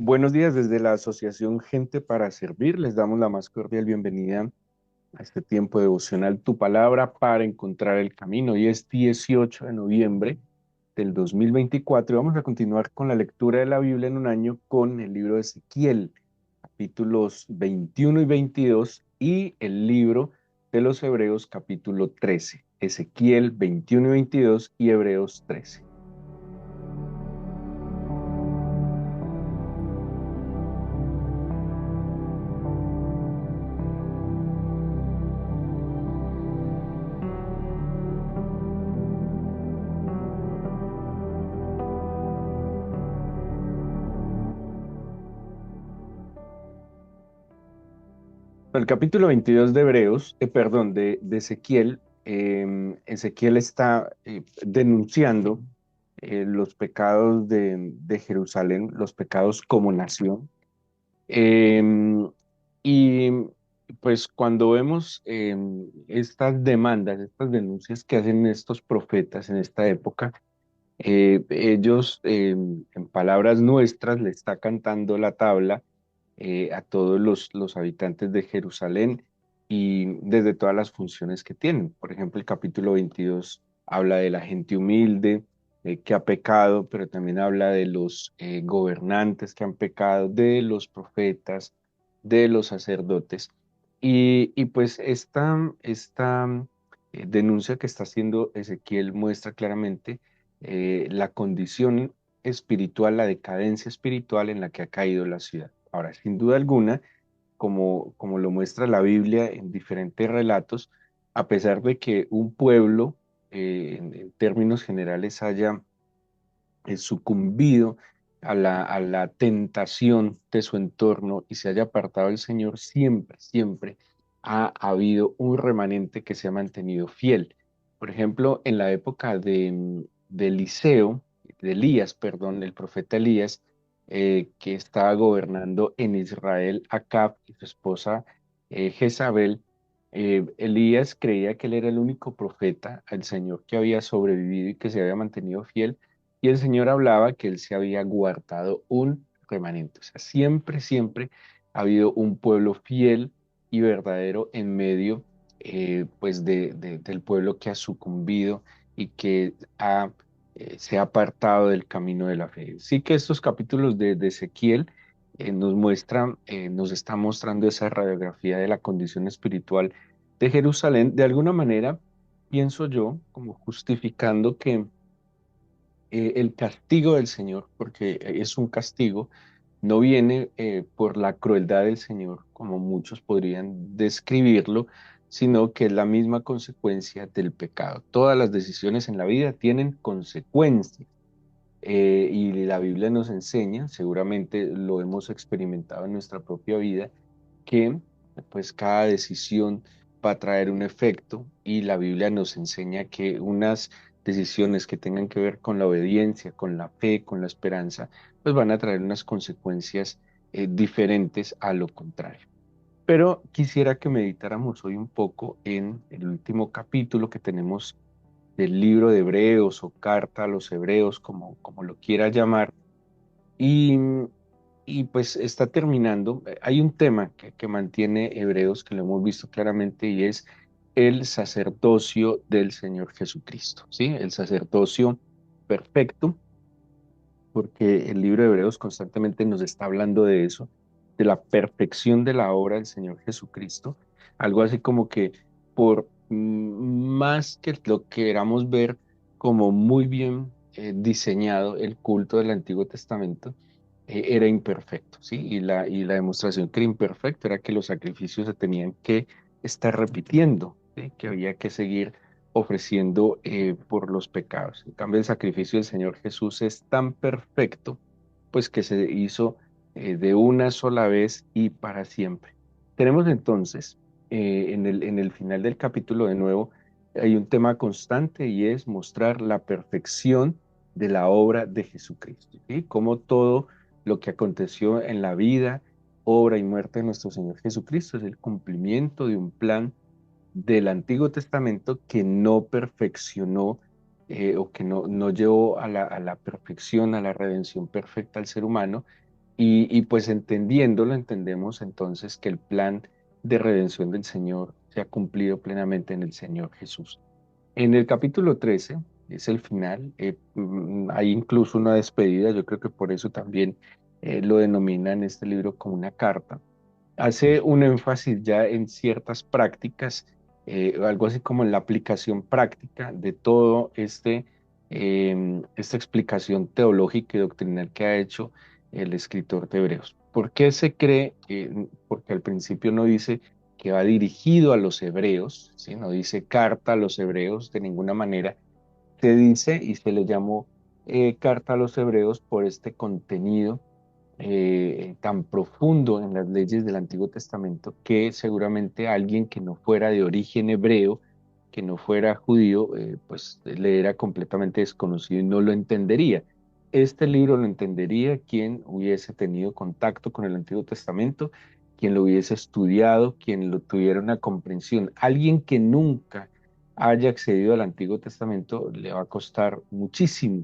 Buenos días desde la Asociación Gente para Servir. Les damos la más cordial bienvenida a este tiempo devocional Tu Palabra para encontrar el camino. Hoy es 18 de noviembre del 2024 y vamos a continuar con la lectura de la Biblia en un año con el libro de Ezequiel, capítulos 21 y 22 y el libro de los Hebreos, capítulo 13. Ezequiel 21 y 22 y Hebreos 13. El capítulo 22 de Hebreos, perdón, de Ezequiel, Ezequiel está denunciando los pecados de Jerusalén, los pecados como nación. Em, y pues cuando vemos estas demandas, estas denuncias que hacen estos profetas en esta época, ellos, en palabras nuestras, le está cantando la tabla a todos los habitantes de Jerusalén y desde todas las funciones que tienen. Por ejemplo, el capítulo 22 habla de la gente humilde que ha pecado, pero también habla de los gobernantes que han pecado, de los profetas, de los sacerdotes. Y pues esta denuncia que está haciendo Ezequiel muestra claramente la condición espiritual, la decadencia espiritual en la que ha caído la ciudad. Ahora, sin duda alguna, como lo muestra la Biblia en diferentes relatos, a pesar de que un pueblo, en términos generales, haya sucumbido a la tentación de su entorno y se haya apartado del Señor, siempre, siempre ha habido un remanente que se ha mantenido fiel. Por ejemplo, en la época de Eliseo, de Elías, perdón, el profeta Elías, que estaba gobernando en Israel, Acab y su esposa Jezabel, Elías creía que él era el único profeta al Señor que había sobrevivido y que se había mantenido fiel, y el Señor hablaba que él se había guardado un remanente. O sea, siempre, siempre ha habido un pueblo fiel y verdadero en medio, pues, del pueblo que ha sucumbido y que se ha apartado del camino de la fe. Sí que estos capítulos de Ezequiel nos muestran, nos está mostrando esa radiografía de la condición espiritual de Jerusalén, de alguna manera, pienso yo, como justificando que el castigo del Señor, porque es un castigo, no viene por la crueldad del Señor, como muchos podrían describirlo, sino que es la misma consecuencia del pecado. Todas las decisiones en la vida tienen consecuencias. Y la Biblia nos enseña, seguramente lo hemos experimentado en nuestra propia vida, que pues cada decisión va a traer un efecto y la Biblia nos enseña que unas decisiones que tengan que ver con la obediencia, con la fe, con la esperanza, pues van a traer unas consecuencias diferentes a lo contrario. Pero quisiera que meditáramos hoy un poco en el último capítulo que tenemos del libro de Hebreos o carta a los Hebreos, como lo quiera llamar, y, y pues está terminando. Hay un tema que mantiene Hebreos, que lo hemos visto claramente, y es el sacerdocio del Señor Jesucristo, ¿sí? El sacerdocio perfecto, porque el libro de Hebreos constantemente nos está hablando de eso, de la perfección de la obra del Señor Jesucristo, algo así como que por más que lo queramos ver como muy bien diseñado el culto del Antiguo Testamento, era imperfecto, ¿sí? Y la demostración que era imperfecto era que los sacrificios se tenían que estar repitiendo, ¿sí? Que había que seguir ofreciendo por los pecados. En cambio, el sacrificio del Señor Jesús es tan perfecto, pues que se hizo de una sola vez y para siempre. Tenemos entonces, en el final del capítulo de nuevo, hay un tema constante y es mostrar la perfección de la obra de Jesucristo, ¿sí? Como todo lo que aconteció en la vida, obra y muerte de nuestro Señor Jesucristo es el cumplimiento de un plan del Antiguo Testamento que no perfeccionó o que no llevó a la perfección, a la redención perfecta al ser humano, Y pues entendiéndolo, entendemos entonces que el plan de redención del Señor se ha cumplido plenamente en el Señor Jesús. En el capítulo 13 es el final, hay incluso una despedida, yo creo que por eso también lo denominan este libro como una carta. Hace un énfasis ya en ciertas prácticas, algo así como en la aplicación práctica de todo esta explicación teológica y doctrinal que ha hecho el escritor de Hebreos. ¿Por qué se cree? Porque al principio no dice que va dirigido a los hebreos, ¿sí? No dice carta a los hebreos de ninguna manera. Se dice y se le llamó carta a los hebreos por este contenido tan profundo en las leyes del Antiguo Testamento que seguramente alguien que no fuera de origen hebreo, que no fuera judío, pues le era completamente desconocido y no lo entendería. Este libro lo entendería quien hubiese tenido contacto con el Antiguo Testamento, quien lo hubiese estudiado, quien lo tuviera una comprensión. Alguien que nunca haya accedido al Antiguo Testamento le va a costar muchísimo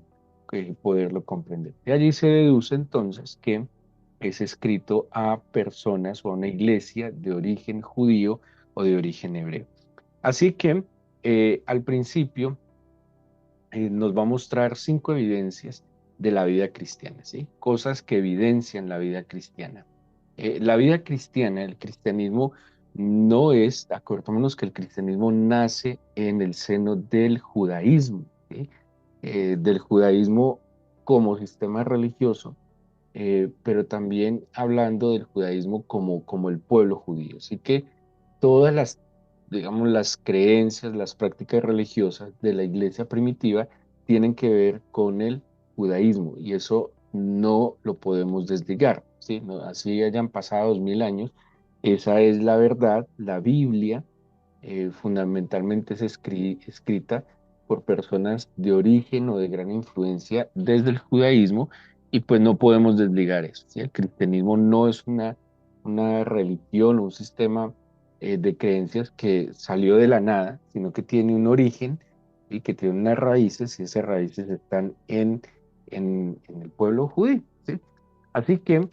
poderlo comprender. De allí se deduce entonces que es escrito a personas o a una iglesia de origen judío o de origen hebreo. Así que al principio nos va a mostrar 5 evidencias de la vida cristiana, ¿sí? Cosas que evidencian la vida cristiana. La vida cristiana, el cristianismo, no es, acordémonos que el cristianismo nace en el seno del judaísmo, ¿sí? Del judaísmo como sistema religioso, pero también hablando del judaísmo como el pueblo judío. Así que todas las, digamos, las creencias, las prácticas religiosas de la iglesia primitiva tienen que ver con el judaísmo y eso no lo podemos desligar, ¿sí? Así hayan pasado 2000 años, esa es la verdad, la Biblia fundamentalmente es escrita por personas de origen o de gran influencia desde el judaísmo y pues no podemos desligar eso, ¿sí? El cristianismo no es una religión o un sistema de creencias que salió de la nada, sino que tiene un origen y que tiene unas raíces y esas raíces están en el pueblo judío, ¿sí? Así que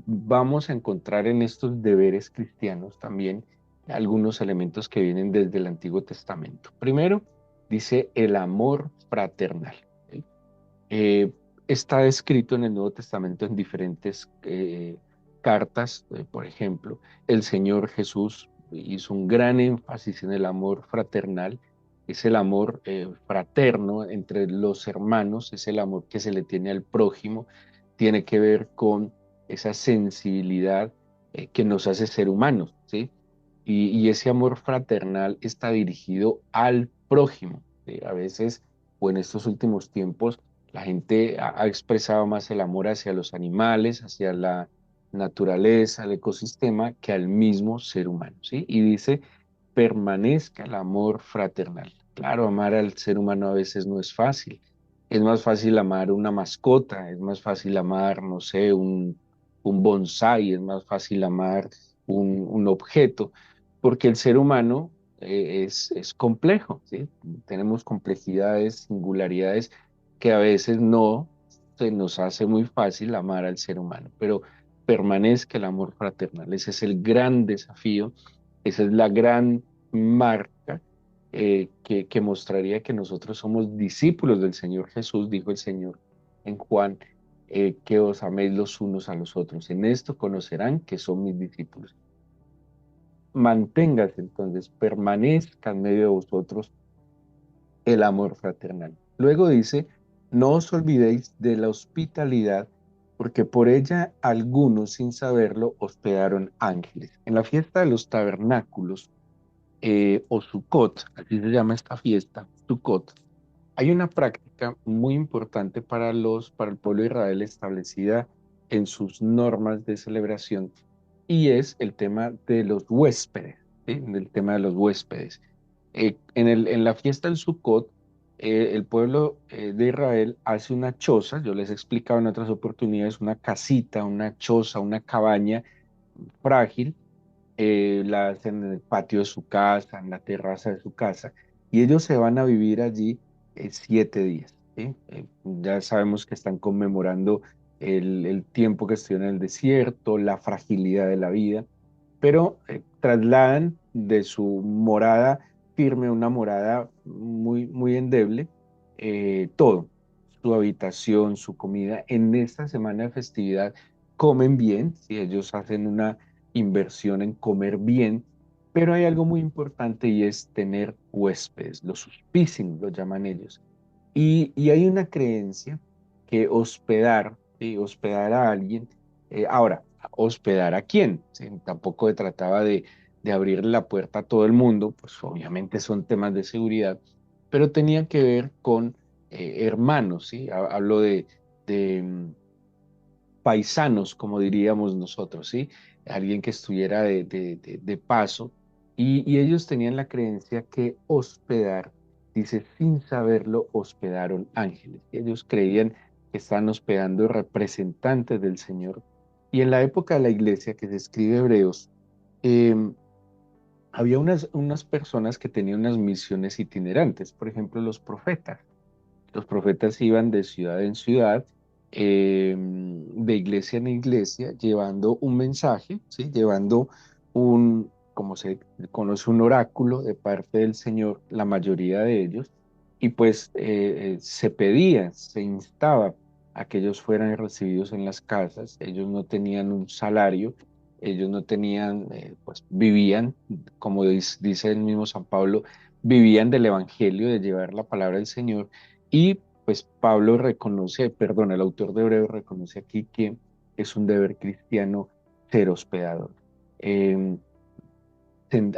vamos a encontrar en estos deberes cristianos también algunos elementos que vienen desde el Antiguo Testamento. Primero, dice el amor fraternal. ¿Sí? Eh, Está descrito en el Nuevo Testamento en diferentes cartas. Por ejemplo, el Señor Jesús hizo un gran énfasis en el amor fraternal. Es el amor fraterno entre los hermanos, es el amor que se le tiene al prójimo, tiene que ver con esa sensibilidad que nos hace ser humanos, ¿sí? Y ese amor fraternal está dirigido al prójimo. ¿Sí? A veces, o en estos últimos tiempos, la gente ha expresado más el amor hacia los animales, hacia la naturaleza, el ecosistema, que al mismo ser humano, ¿sí? Y dice, permanezca el amor fraternal. Claro, amar al ser humano a veces no es fácil. Es más fácil amar una mascota, es más fácil amar, no sé, un bonsái, es más fácil amar un objeto, porque el ser humano es complejo, ¿sí? Tenemos complejidades, singularidades que a veces no se nos hace muy fácil amar al ser humano, pero permanezca el amor fraternal. Ese es el gran desafío, esa es la gran marca que mostraría que nosotros somos discípulos del Señor Jesús, dijo el Señor en Juan, que os améis los unos a los otros. En esto conocerán que son mis discípulos. Manténgase entonces, permanezca en medio de vosotros el amor fraternal. Luego dice, no os olvidéis de la hospitalidad, porque por ella algunos sin saberlo hospedaron ángeles. En la fiesta de los tabernáculos, o Sukkot, así se llama esta fiesta, Sukkot, hay una práctica muy importante para el pueblo de Israel establecida en sus normas de celebración y es el tema de los huéspedes, ¿sí? El tema de los huéspedes. En la fiesta del Sukkot, el pueblo de Israel hace una choza, yo les he explicado en otras oportunidades, una casita, una choza, una cabaña frágil, la hacen en el patio de su casa, en la terraza de su casa, y ellos se van a vivir allí 7 días. ¿Sí? Ya sabemos que están conmemorando el tiempo que estuvieron en el desierto, la fragilidad de la vida, pero trasladan de su morada firme a una morada muy, muy endeble, todo, su habitación, su comida. En esta semana de festividad comen bien, si ellos hacen una inversión en comer bien, pero hay algo muy importante y es tener huéspedes, los suspicios, lo llaman ellos. Y hay una creencia que hospedar, ¿sí? Hospedar a alguien, ahora, ¿hospedar a quién? ¿Sí? Tampoco se trataba de abrirle la puerta a todo el mundo, pues obviamente son temas de seguridad, pero tenía que ver con hermanos, ¿sí? Hablo de paisanos, como diríamos nosotros, ¿sí? Alguien que estuviera de paso, y ellos tenían la creencia que hospedar, dice, sin saberlo, hospedaron ángeles. Ellos creían que estaban hospedando representantes del Señor. Y en la época de la iglesia que se escribe Hebreos, eh, había unas personas que tenían unas misiones itinerantes, por ejemplo, los profetas. Los profetas iban de ciudad en ciudad, de iglesia en iglesia, llevando un mensaje, ¿sí? Llevando como se conoce, un oráculo de parte del Señor, la mayoría de ellos, y pues se pedía, se instaba a que ellos fueran recibidos en las casas. Ellos no tenían un salario, ellos no tenían, pues vivían, como dice el mismo San Pablo, vivían del Evangelio, de llevar la palabra del Señor. Y pues Pablo reconoce, perdón, el autor de Hebreos reconoce aquí que es un deber cristiano ser hospedador. Eh,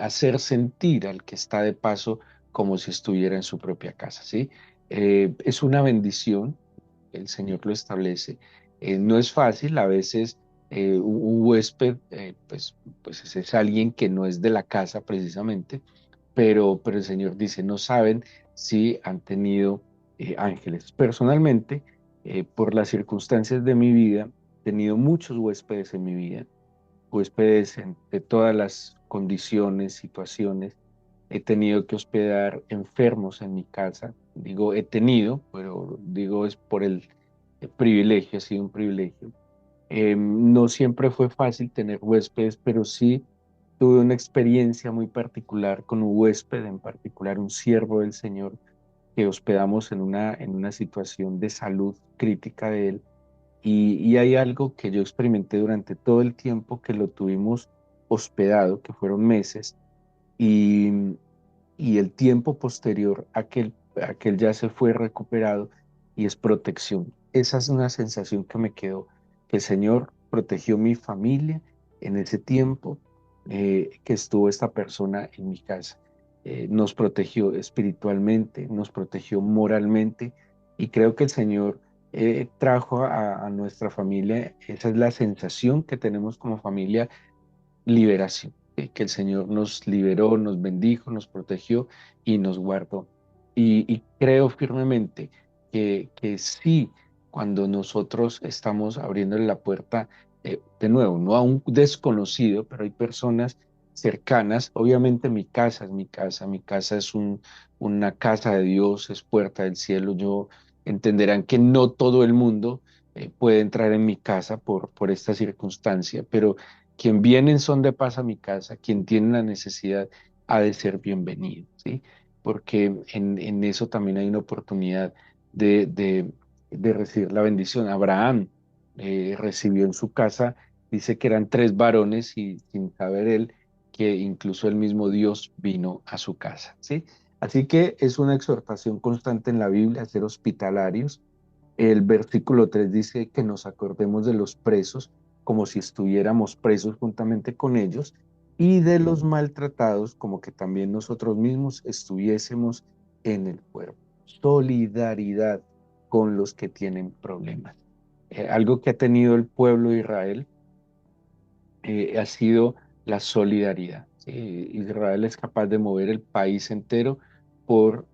Hacer sentir al que está de paso como si estuviera en su propia casa, ¿sí? Es una bendición, el Señor lo establece. No es fácil, a veces un huésped, pues ese es alguien que no es de la casa precisamente, pero el Señor dice, no saben si han tenido ángeles. Personalmente, por las circunstancias de mi vida, he tenido muchos huéspedes en mi vida, huéspedes de todas las condiciones, situaciones. He tenido que hospedar enfermos en mi casa. Digo, he tenido, pero digo es por el privilegio, ha sido un privilegio. No siempre fue fácil tener huéspedes, pero sí tuve una experiencia muy particular con un huésped, en particular un siervo del Señor, que hospedamos en una situación de salud crítica de él. Y hay algo que yo experimenté durante todo el tiempo que lo tuvimos hospedado, que fueron meses, y, y el tiempo posterior a que él ya se fue recuperado, y es protección. Esa es una sensación que me quedó, que el Señor protegió mi familia en ese tiempo que estuvo esta persona en mi casa. Nos protegió espiritualmente, nos protegió moralmente, y creo que el Señor trajo a nuestra familia, esa es la sensación que tenemos como familia, liberación, que el Señor nos liberó, nos bendijo, nos protegió y nos guardó. Y creo firmemente que sí, cuando nosotros estamos abriéndole la puerta, de nuevo, no a un desconocido, pero hay personas cercanas. Obviamente mi casa es mi casa, mi casa es una casa de Dios, es puerta del cielo. Yo entenderán que no todo el mundo puede entrar en mi casa por esta circunstancia, pero quien viene en son de paz a mi casa, quien tiene la necesidad, ha de ser bienvenido, ¿sí? Porque en eso también hay una oportunidad de, de, de recibir la bendición. Abraham recibió en su casa, dice que eran tres varones, y sin saber él que incluso el mismo Dios vino a su casa, ¿sí? Así que es una exhortación constante en la Biblia a ser hospitalarios. El versículo 3 dice que nos acordemos de los presos como si estuviéramos presos juntamente con ellos, y de los maltratados como que también nosotros mismos estuviésemos en el cuerpo. Solidaridad con los que tienen problemas. Algo que ha tenido el pueblo de Israel ha sido la solidaridad. ¿Sí? Israel es capaz de mover el país entero por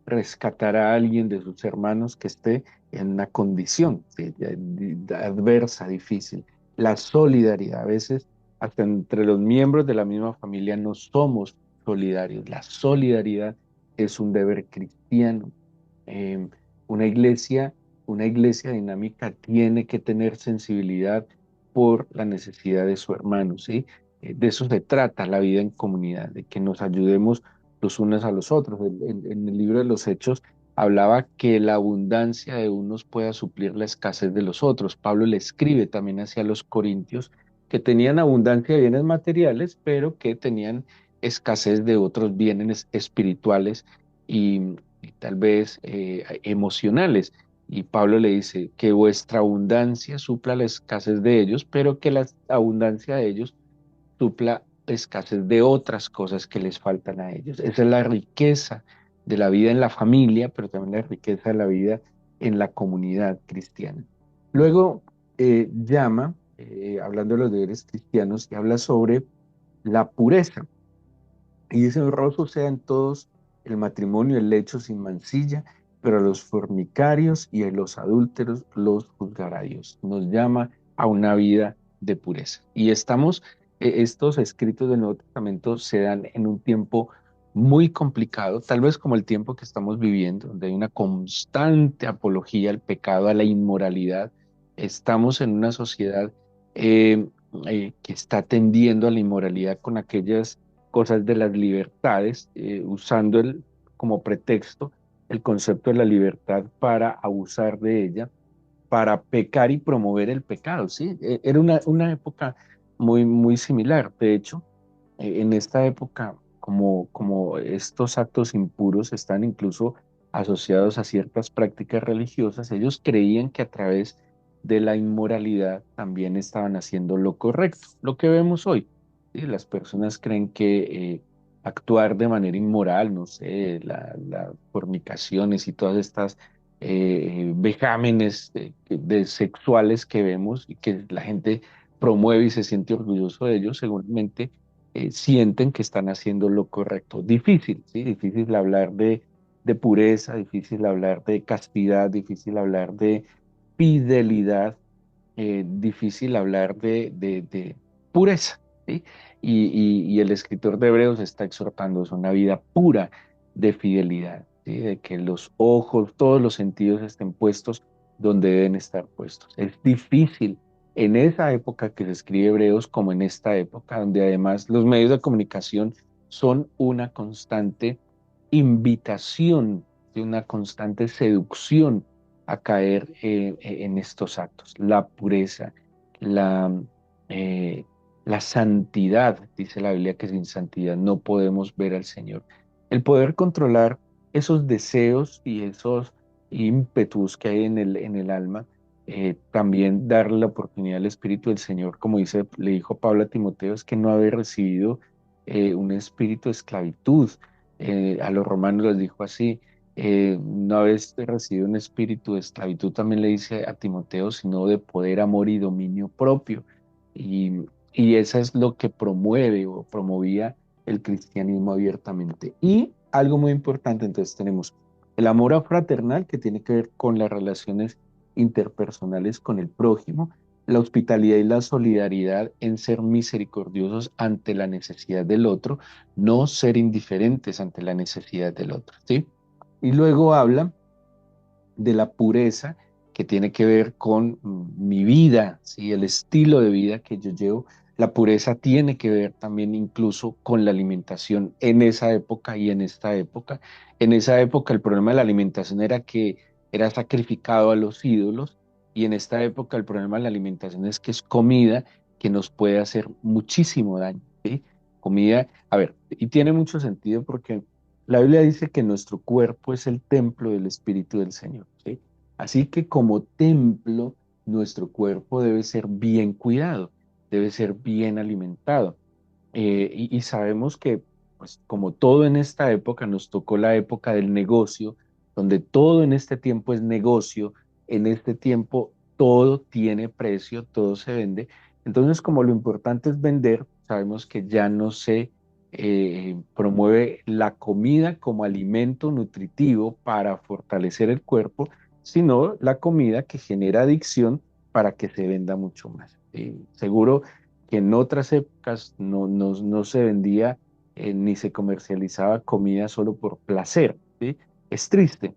rescatar a alguien de sus hermanos que esté en una condición, ¿sí? Adversa, difícil. La solidaridad, a veces hasta entre los miembros de la misma familia no somos solidarios. La solidaridad es un deber cristiano. Eh, una iglesia una iglesia dinámica tiene que tener sensibilidad por la necesidad de su hermano, ¿sí? De eso se trata la vida en comunidad, de que nos ayudemos los unos a los otros. En el libro de los Hechos hablaba que la abundancia de unos pueda suplir la escasez de los otros. Pablo le escribe también hacia los corintios que tenían abundancia de bienes materiales, pero que tenían escasez de otros bienes espirituales y tal vez emocionales. Y Pablo le dice que vuestra abundancia supla la escasez de ellos, pero que la abundancia de ellos supla la escasez de otras cosas que les faltan a ellos. Esa es la riqueza de la vida en la familia, pero también la riqueza de la vida en la comunidad cristiana. Luego llama, hablando de los deberes cristianos, y habla sobre la pureza. Y dice, honroso sea en todos el matrimonio, el lecho sin mancilla, pero a los fornicarios y a los adúlteros los juzgará Dios. Nos llama a una vida de pureza. Y estos escritos del Nuevo Testamento se dan en un tiempo muy complicado, tal vez como el tiempo que estamos viviendo, donde hay una constante apología al pecado, a la inmoralidad. Estamos en una sociedad eh, que está tendiendo a la inmoralidad con aquellas cosas de las libertades, usando como pretexto el concepto de la libertad para abusar de ella, para pecar y promover el pecado, ¿sí? Era una época muy similar. De hecho, en esta época, como estos actos impuros están incluso asociados a ciertas prácticas religiosas, ellos creían que a través de la inmoralidad también estaban haciendo lo correcto, lo que vemos hoy. ¿Sí? Las personas creen que actuar de manera inmoral, no sé, las fornicaciones y todas estas vejámenes sexuales que vemos y que la gente promueve y se siente orgulloso de ellos, seguramente sienten que están haciendo lo correcto. Difícil, ¿sí? Difícil hablar de pureza, difícil hablar de castidad, difícil hablar de fidelidad, difícil hablar de pureza, ¿sí? Y el escritor de Hebreos está exhortando a una vida pura de fidelidad, ¿sí? De que los ojos, todos los sentidos estén puestos donde deben estar puestos. Es difícil en esa época que se escribe Hebreos como en esta época, donde además los medios de comunicación son una constante invitación, ¿sí? Una constante seducción a caer en estos actos. La pureza, la, eh, la santidad, dice la Biblia que sin santidad no podemos ver al Señor. El poder controlar esos deseos y esos ímpetus que hay en el alma, también darle la oportunidad al Espíritu del Señor, como le dijo Pablo a Timoteo, es que no haber recibido un espíritu de esclavitud. A los romanos les dijo así, no habéis recibido un espíritu de esclavitud, también le dice a Timoteo, sino de poder, amor y dominio propio. Y, y eso es lo que promueve o promovía el cristianismo abiertamente. Y algo muy importante, entonces tenemos el amor fraternal que tiene que ver con las relaciones interpersonales con el prójimo, la hospitalidad y la solidaridad en ser misericordiosos ante la necesidad del otro, no ser indiferentes ante la necesidad del otro, ¿sí? Y luego habla de la pureza que tiene que ver con mi vida, ¿sí? El estilo de vida que yo llevo. La pureza tiene que ver también incluso con la alimentación en esa época y en esta época. En esa época el problema de la alimentación era que era sacrificado a los ídolos y en esta época el problema de la alimentación es que es comida que nos puede hacer muchísimo daño, ¿sí? Comida, a ver, y tiene mucho sentido porque la Biblia dice que nuestro cuerpo es el templo del Espíritu del Señor, ¿sí? Así que como templo, nuestro cuerpo debe ser bien cuidado, debe ser bien alimentado. Y sabemos que, pues, como todo en esta época, nos tocó la época del negocio, donde todo en este tiempo es negocio, en este tiempo todo tiene precio, todo se vende. Entonces, como lo importante es vender, sabemos que ya no se promueve la comida como alimento nutritivo para fortalecer el cuerpo, sino la comida que genera adicción para que se venda mucho más. Seguro que en otras épocas no se vendía ni se comercializaba comida solo por placer, ¿sí? Es triste,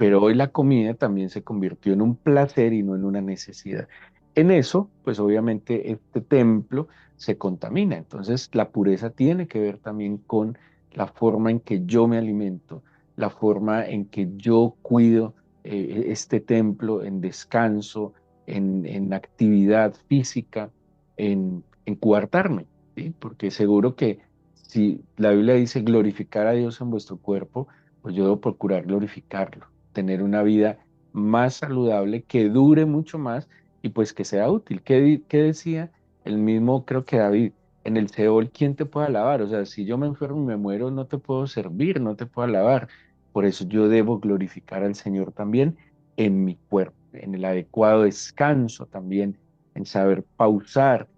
pero hoy la comida también se convirtió en un placer y no en una necesidad. En eso, pues obviamente este templo se contamina. Entonces, la pureza tiene que ver también con la forma en que yo me alimento, la forma en que yo cuido este templo en descanso, en actividad física, en coartarme, ¿sí? Porque seguro que si la Biblia dice glorificar a Dios en vuestro cuerpo, pues yo debo procurar glorificarlo, tener una vida más saludable, que dure mucho más y pues que sea útil. ¿Qué decía el mismo, creo que David? En el Seol, ¿quién te puede alabar? O sea, si yo me enfermo y me muero, no te puedo servir, no te puedo alabar. Por eso yo debo glorificar al Señor también en mi cuerpo, en el adecuado descanso también, en saber pausar,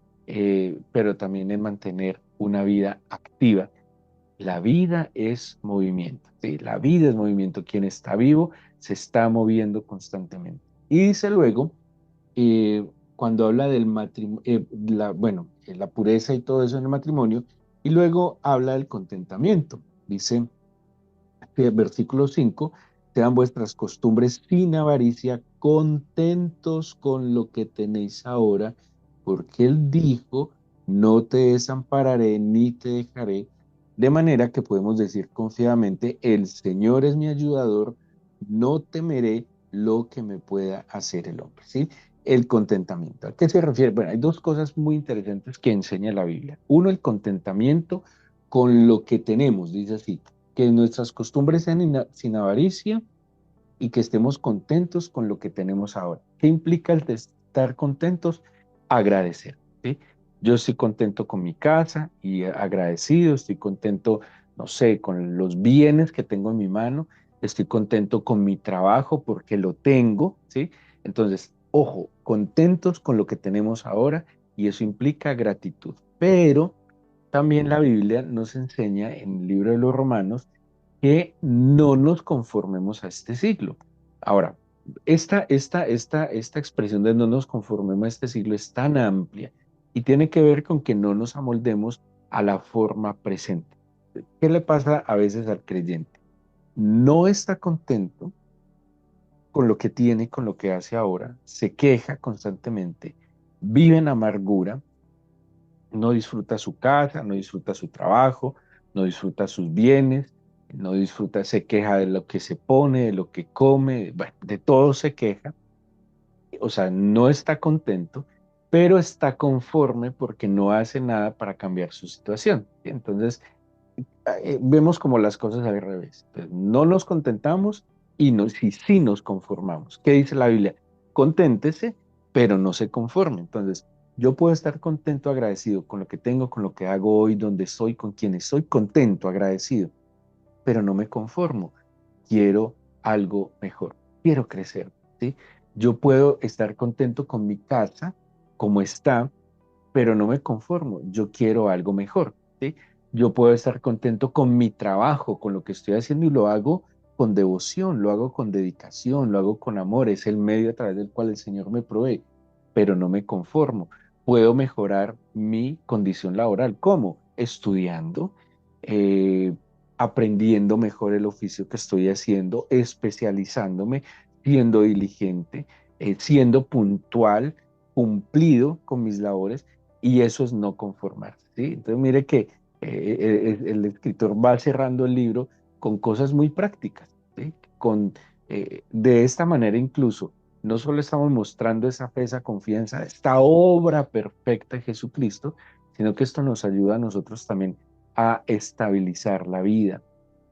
pero también en mantener una vida activa. La vida es movimiento, ¿sí? La vida es movimiento. Quien está vivo se está moviendo constantemente. Y dice luego, eh, cuando habla del matrimonio, bueno, la pureza y todo eso en el matrimonio, y luego habla del contentamiento. Dice, versículo 5: sean vuestras costumbres sin avaricia, contentos con lo que tenéis ahora, porque Él dijo, no te desampararé ni te dejaré, de manera que podemos decir confiadamente, el Señor es mi ayudador, no temeré lo que me pueda hacer el hombre, ¿sí? El contentamiento. ¿A qué se refiere? Bueno, hay dos cosas muy interesantes que enseña la Biblia. Uno, el contentamiento con lo que tenemos, dice así, que nuestras costumbres sean sin avaricia y que estemos contentos con lo que tenemos ahora. ¿Qué implica el de estar contentos? Agradecer, ¿sí? Yo estoy contento con mi casa y agradecido, estoy contento, no sé, con los bienes que tengo en mi mano, estoy contento con mi trabajo porque lo tengo, ¿sí? Entonces, ojo, contentos con lo que tenemos ahora y eso implica gratitud. Pero también la Biblia nos enseña en el libro de los Romanos que no nos conformemos a este siglo. Ahora, esta expresión de no nos conformemos a este siglo es tan amplia y tiene que ver con que no nos amoldemos a la forma presente. ¿Qué le pasa a veces al creyente? No está contento con lo que tiene, con lo que hace ahora, se queja constantemente, vive en amargura, no disfruta su casa, no disfruta su trabajo, no disfruta sus bienes, no disfruta, se queja de lo que se pone, de lo que come, bueno, de todo se queja, o sea, no está contento, pero está conforme porque no hace nada para cambiar su situación. ¿Sí? Entonces, vemos como las cosas al revés. Entonces, no nos contentamos y sí nos conformamos. ¿Qué dice la Biblia? Conténtese, pero no se conforme. Entonces, yo puedo estar contento, agradecido con lo que tengo, con lo que hago hoy, donde estoy, con quienes soy, contento, agradecido, pero no me conformo. Quiero algo mejor, quiero crecer, ¿sí? Yo puedo estar contento con mi casa como está, pero no me conformo, yo quiero algo mejor, ¿sí? Yo puedo estar contento con mi trabajo, con lo que estoy haciendo y lo hago con devoción, lo hago con dedicación, lo hago con amor, es el medio a través del cual el Señor me provee, pero no me conformo. Puedo mejorar mi condición laboral. ¿Cómo? Estudiando, eh, aprendiendo mejor el oficio que estoy haciendo, especializándome, siendo diligente, siendo puntual, cumplido con mis labores y eso es no conformarse, ¿sí? Entonces mire que el escritor va cerrando el libro con cosas muy prácticas, ¿sí? De esta manera incluso, no solo estamos mostrando esa fe, esa confianza, esta obra perfecta de Jesucristo, sino que esto nos ayuda a nosotros también a estabilizar la vida,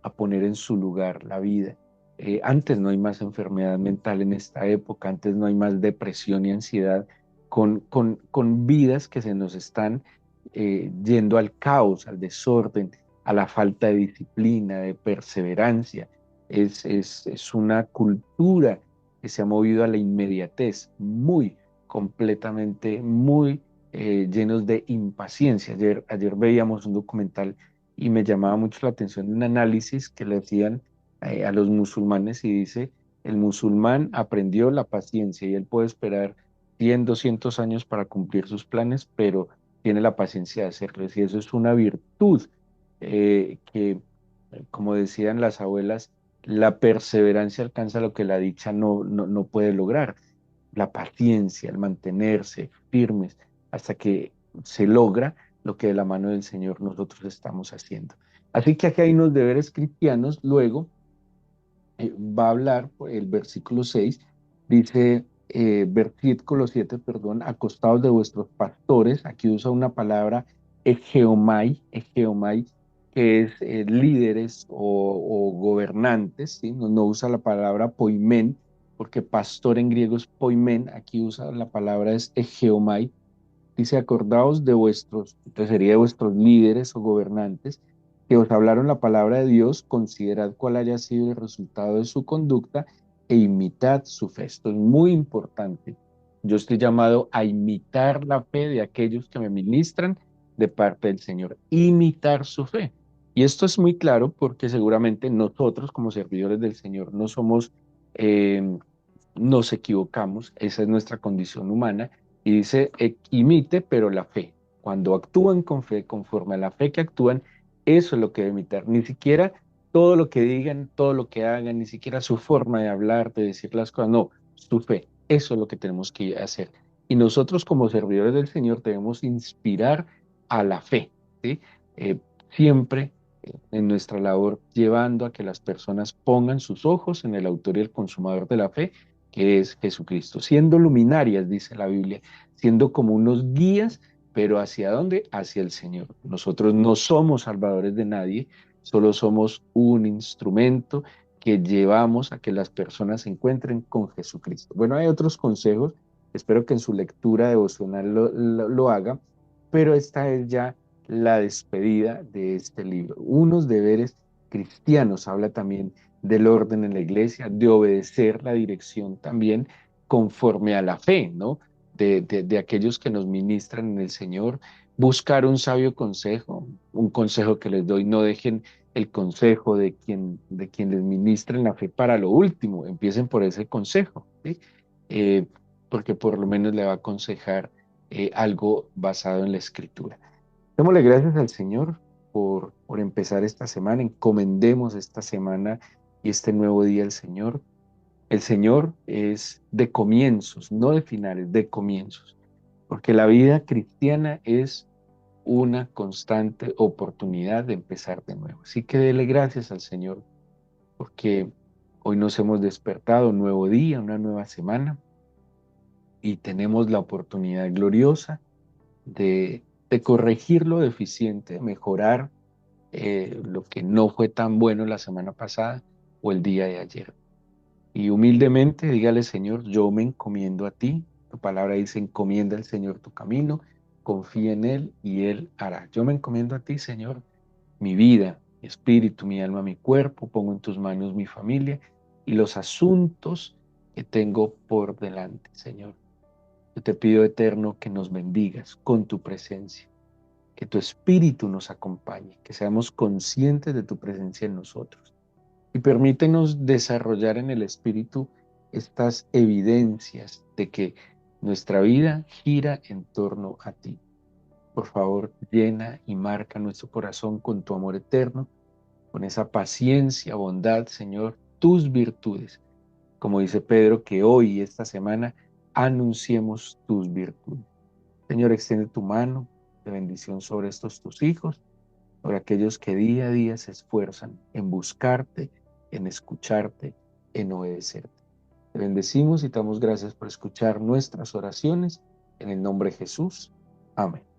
a poner en su lugar la vida. Antes no hay más enfermedad mental en esta época, antes no hay más depresión y ansiedad, con vidas que se nos están yendo al caos, al desorden, a la falta de disciplina, de perseverancia. Es una cultura que se ha movido a la inmediatez, muy completamente, muy llenos de impaciencia. Ayer veíamos un documental y me llamaba mucho la atención un análisis que le hacían a los musulmanes y dice, el musulmán aprendió la paciencia y él puede esperar 100, 200 años para cumplir sus planes, pero tiene la paciencia de hacerlo. Y eso es una virtud que, como decían las abuelas, La perseverancia alcanza lo que la dicha no puede lograr. La paciencia, el mantenerse firmes hasta que se logra lo que de la mano del Señor nosotros estamos haciendo. Así que aquí hay unos deberes cristianos. Luego va a hablar, el versículo 6 dice, versículo 7 perdón, acostados de vuestros pastores. Aquí usa una palabra egeomai, que es líderes o gobernantes, ¿sí? No usa la palabra poimen, porque pastor en griego es poimen, aquí usa la palabra es egeomai. Dice, acordaos de vuestros, entonces sería de vuestros líderes o gobernantes, que os hablaron la palabra de Dios, considerad cuál haya sido el resultado de su conducta e imitad su fe. Esto es muy importante. Yo estoy llamado a imitar la fe de aquellos que me ministran de parte del Señor, imitar su fe. Y esto es muy claro porque seguramente nosotros como servidores del Señor no somos, eh, nos equivocamos, esa es nuestra condición humana, y dice, imite, pero la fe. Cuando actúan con fe, conforme a la fe que actúan, eso es lo que debe imitar. Ni siquiera todo lo que digan, todo lo que hagan, ni siquiera su forma de hablar, de decir las cosas, no, su fe. Eso es lo que tenemos que hacer. Y nosotros como servidores del Señor debemos inspirar a la fe, ¿sí? Siempre en nuestra labor llevando a que las personas pongan sus ojos en el autor y el consumador de la fe, que es Jesucristo, siendo luminarias, dice la Biblia, siendo como unos guías, pero ¿hacia dónde? Hacia el Señor. Nosotros no somos salvadores de nadie, solo somos un instrumento que llevamos a que las personas se encuentren con Jesucristo. Bueno, hay otros consejos, espero que en su lectura devocional lo haga, pero esta es ya la despedida de este libro. Unos deberes cristianos, habla también del orden en la iglesia, de obedecer la dirección también conforme a la fe, ¿no? De aquellos que nos ministran en el Señor, buscar un sabio consejo, un consejo que les doy, no dejen el consejo de quien les ministra en la fe para lo último, empiecen por ese consejo, ¿sí? Eh, porque por lo menos le va a aconsejar algo basado en la escritura. Démosle gracias al Señor por empezar esta semana. Encomendemos esta semana y este nuevo día al Señor. El Señor es de comienzos, no de finales, de comienzos. Porque la vida cristiana es una constante oportunidad de empezar de nuevo. Así que dele gracias al Señor porque hoy nos hemos despertado un nuevo día, una nueva semana y tenemos la oportunidad gloriosa de corregir lo deficiente, de mejorar lo que no fue tan bueno la semana pasada o el día de ayer. Y humildemente dígale, Señor, yo me encomiendo a ti. Tu palabra dice, encomienda al Señor tu camino, confía en Él y Él hará. Yo me encomiendo a ti, Señor, mi vida, mi espíritu, mi alma, mi cuerpo, pongo en tus manos mi familia y los asuntos que tengo por delante, Señor. Yo te pido, Eterno, que nos bendigas con tu presencia, que tu espíritu nos acompañe, que seamos conscientes de tu presencia en nosotros. Y permítenos desarrollar en el espíritu estas evidencias de que nuestra vida gira en torno a ti. Por favor, llena y marca nuestro corazón con tu amor eterno, con esa paciencia, bondad, Señor, tus virtudes. Como dice Pedro, que hoy y esta semana anunciemos tus virtudes. Señor, extiende tu mano de bendición sobre estos tus hijos, sobre aquellos que día a día se esfuerzan en buscarte, en escucharte, en obedecerte. Te bendecimos y te damos gracias por escuchar nuestras oraciones. En el nombre de Jesús. Amén.